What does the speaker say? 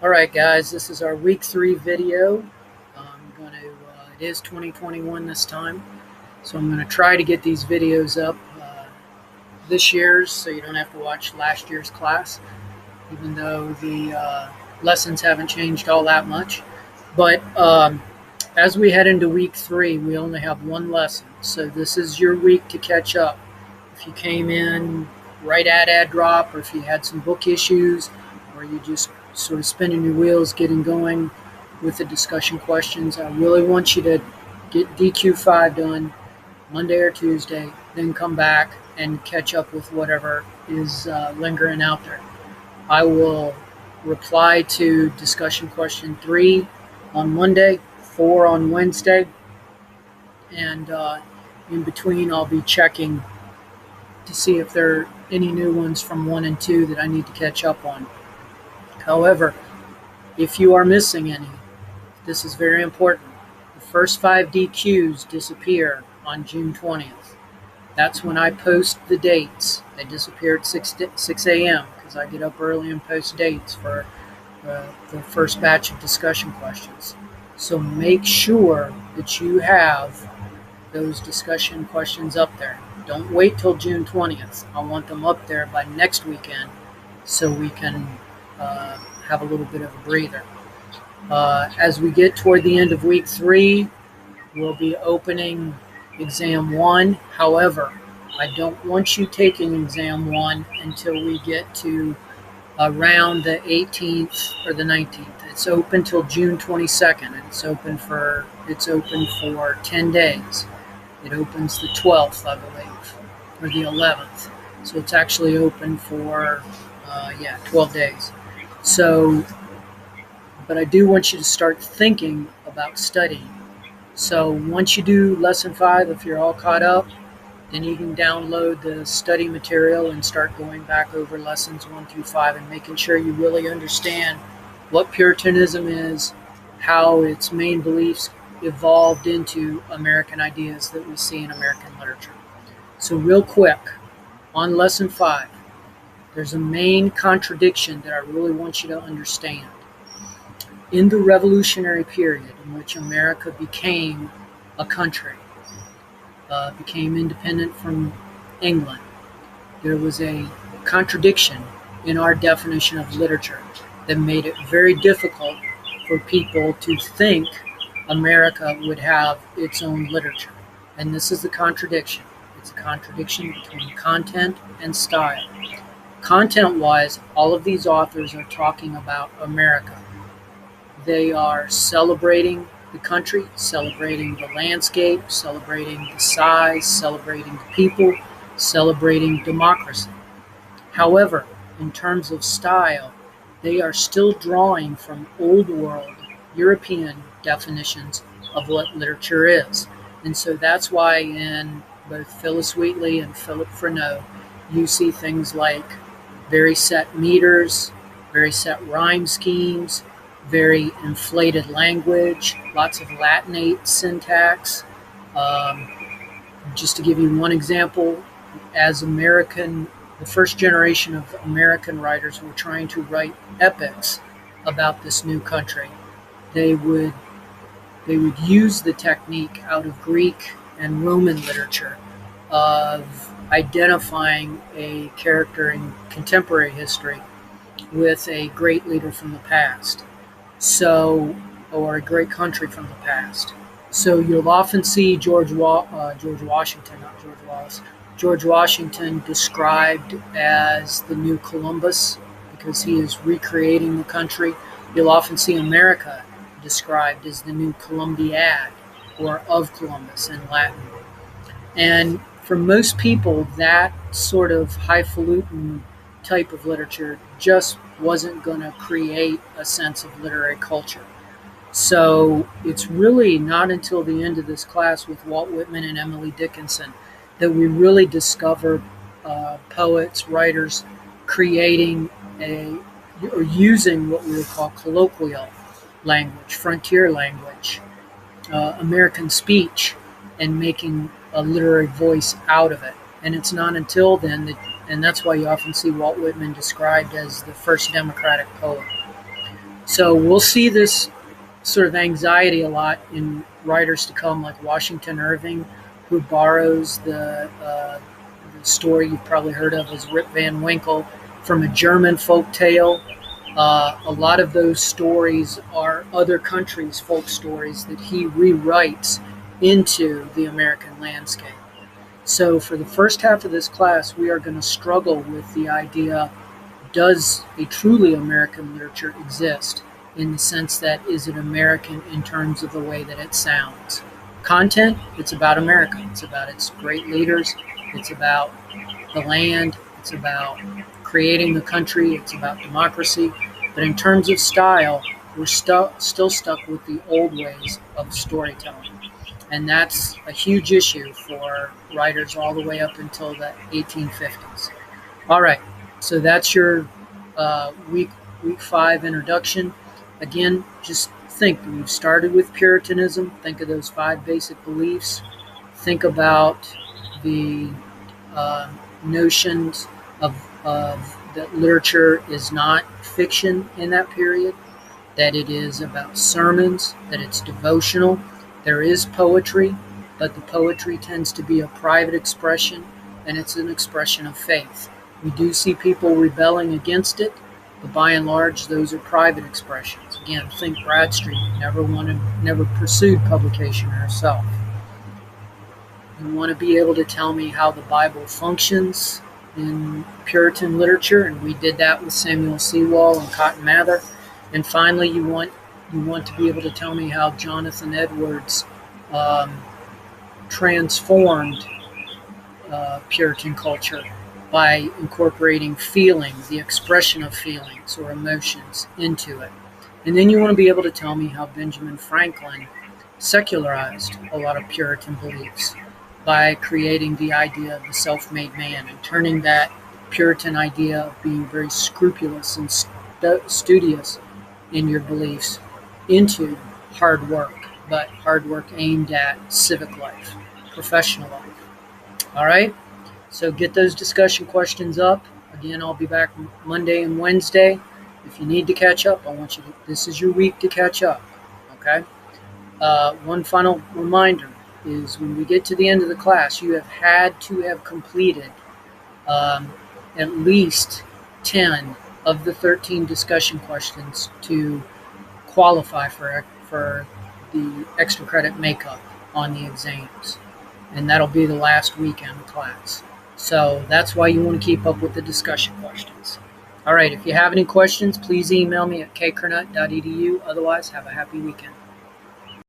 All right, guys, this is our week 3 video. It is 2021 this time, so I'm going to try to get these videos up this year's so you don't have to watch last year's class, even though the lessons haven't changed all that much. But as we head into week 3, we only have one lesson, so this is your week to catch up. If you came in right at ad drop, or if you had some book issues, or you just sort of spinning your wheels getting going with the discussion questions, I really want you to get DQ5 done Monday or Tuesday, then come back and catch up with whatever is lingering out there. I will reply to discussion question 3 on Monday, 4 on Wednesday, and in between I'll be checking to see if there are any new ones from 1 and 2 that I need to catch up on. However, if you are missing any, this is very important. The first 5 DQs disappear on June 20th. That's when I post the dates. They disappear at 6 a.m. because I get up early and post dates for the first batch of discussion questions. So make sure that you have those discussion questions up there. Don't wait till June 20th. I want them up there by next weekend so we can have a little bit of a breather. As we get toward the end of week 3, we'll be opening exam 1. However, I don't want you taking exam 1 until we get to around the 18th or the 19th. It's open till June 22nd. It's open for 10 days. It opens the 12th, I believe, or the 11th. So it's actually open for 12 days. So, but I do want you to start thinking about studying. So once you do lesson 5, if you're all caught up, then you can download the study material and start going back over lessons 1 through 5 and making sure you really understand what Puritanism is, how its main beliefs evolved into American ideas that we see in American literature. So real quick, on lesson 5, there's a main contradiction that I really want you to understand. In the Revolutionary period in which America became a country, became independent from England, there was a contradiction in our definition of literature that made it very difficult for people to think America would have its own literature. And this is the contradiction. It's a contradiction between content and style. Content-wise, all of these authors are talking about America. They are celebrating the country, celebrating the landscape, celebrating the size, celebrating the people, celebrating democracy. However, in terms of style, they are still drawing from old world European definitions of what literature is. And so that's why in both Phyllis Wheatley and Philip Freneau, you see things like very set meters, very set rhyme schemes, very inflated language, lots of Latinate syntax. Just to give you one example, as the first generation of American writers were trying to write epics about this new country, they would use the technique out of Greek and Roman literature of identifying a character in contemporary history with a great leader from the past. Or a great country from the past. So you'll often see George Washington described as the new Columbus because he is recreating the country. You'll often see America described as the new Columbiad, or of Columbus in Latin. And for most people, that sort of highfalutin type of literature just wasn't going to create a sense of literary culture. So it's really not until the end of this class with Walt Whitman and Emily Dickinson that we really discover poets, writers creating or using what we would call colloquial language, frontier language, American speech, and making a literary voice out of it. And it's not until then and that's why you often see Walt Whitman described as the first democratic poet. So we'll see this sort of anxiety a lot in writers to come, like Washington Irving, who borrows the story you've probably heard of as Rip Van Winkle from a German folk tale. A lot of those stories are other countries' folk stories that he rewrites into the American landscape. So for the first half of this class, we are going to struggle with the idea, does a truly American literature exist, in the sense that is it American in terms of the way that it sounds? Content, it's about America. It's about its great leaders. It's about the land. It's about creating the country. It's about democracy. But in terms of style, we're still stuck with the old ways of storytelling. And that's a huge issue for writers all the way up until the 1850s. All right, so that's your week 5 introduction. Again, just think, we've started with Puritanism. Think of those 5 basic beliefs. Think about the notions of that literature is not fiction in that period, that it is about sermons, that it's devotional. There is poetry, but the poetry tends to be a private expression, and it's an expression of faith. We do see people rebelling against it, but by and large, those are private expressions. Again, think Bradstreet, never pursued publication herself. You want to be able to tell me how the Bible functions in Puritan literature, and we did that with Samuel Sewall and Cotton Mather. And finally, you want to be able to tell me how Jonathan Edwards transformed Puritan culture by incorporating feeling, the expression of feelings or emotions into it. And then you want to be able to tell me how Benjamin Franklin secularized a lot of Puritan beliefs by creating the idea of the self-made man and turning that Puritan idea of being very scrupulous and studious in your beliefs into hard work, but hard work aimed at civic life, professional life. All right? So get those discussion questions up. Again, I'll be back Monday and Wednesday. If you need to catch up, this is your week to catch up. Okay? One final reminder is when we get to the end of the class, you have had to have completed at least 10 of the 13 discussion questions to qualify for the extra credit makeup on the exams. And that'll be the last weekend of class. So that's why you want to keep up with the discussion questions. All right, if you have any questions, please email me at kcurnut.edu. Otherwise, have a happy weekend.